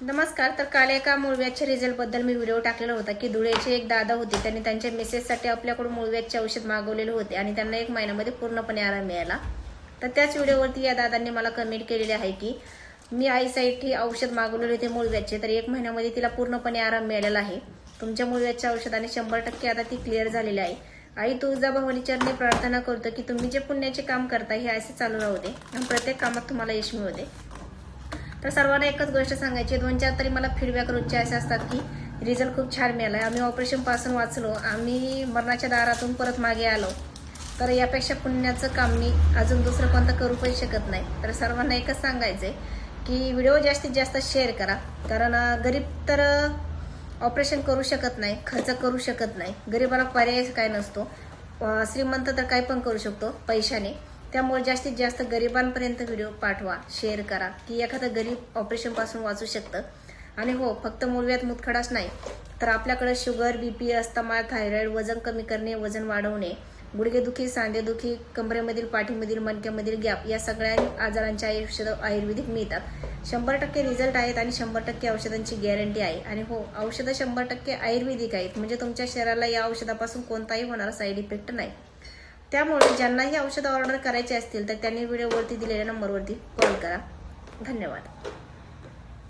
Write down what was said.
नमस्कार. तर काल एका मूळव्याधच्या रिझल्टबद्दल मी व्हिडिओ टाकलेला होता की धुळेचे एक दादा होते, त्यांनी त्यांच्या मिसेससाठी आपल्याकडून मूळव्याधचे औषध मागवलेले होते आणि त्यांना 1 महिन्यामध्ये पूर्णपणे आराम मिळाला. तर त्याच व्हिडिओवरती या दादांनी मला कमेंट केलेली आहे की मी आईसाठी औषध मागवलेले होते मूळव्याधचे, तर 1 महिन्यामध्ये तिला पूर्णपणे आराम मिळालेला आहे. तुमच्या मूळव्याधच्या औषधाने 100% आता ती क्लिअर झालेली आहे. आई तुळजाभवानी चरणी प्रार्थना करतो की तुम्ही जे पुण्याचे काम करता हे असे चालू राहू दे आणि प्रत्येक कामात तुम्हाला यश मिळू दे. तर सर्वांना एकच गोष्ट सांगायची, 2-4 तरी मला फीडबॅक रोजचे असे असतात की रिझल्ट खूप छान मिळाला आहे, आम्ही ऑपरेशनपासून वाचलो, आम्ही मरणाच्या दारातून परत मागे आलो. तर यापेक्षा पुण्याचं काम मी अजून दुसरं कोणतं करू पण शकत नाही. तर सर्वांना एकच सांगायचं आहे की व्हिडिओ जास्तीत जास्त शेअर करा, कारण गरीब तर ऑपरेशन करू शकत नाही, खर्च करू शकत नाही, गरीबाला पर्याय काय नसतो. श्रीमंत तर काही पण करू शकतो पैशाने. त्यामुळे जास्तीत जास्त गरिबांपर्यंत व्हिडिओ पाठवा, शेअर करा की एखादं गरीब ऑपरेशनपासून वाचू शकतं. आणि हो, फक्त मूळव्याध मुतखडाच नाही तर आपल्याकडे शुगर, बीपी, अस्थमा, थायरॉइड, वजन कमी करणे, वजन वाढवणे, गुडघेदुखी, सांधेदुखी, कमरेमधील, पाठीमधील, मणक्यामधील गॅप या सगळ्या आजारांच्या औषधं आयुर्वेदिक मिळतात. 100% रिझल्ट आहेत आणि 100% औषधांची गॅरंटी आहे. आणि हो, औषधं 100% आयुर्वेदिक आहेत, म्हणजे तुमच्या शरीराला या औषधापासून कोणताही होणारा साईड इफेक्ट नाही. त्यामुळे ज्यांनाही औषध ऑर्डर करायचे असतील तर त्यांनी व्हिडिओवरती दिलेल्या नंबरवरती कॉल करा. धन्यवाद.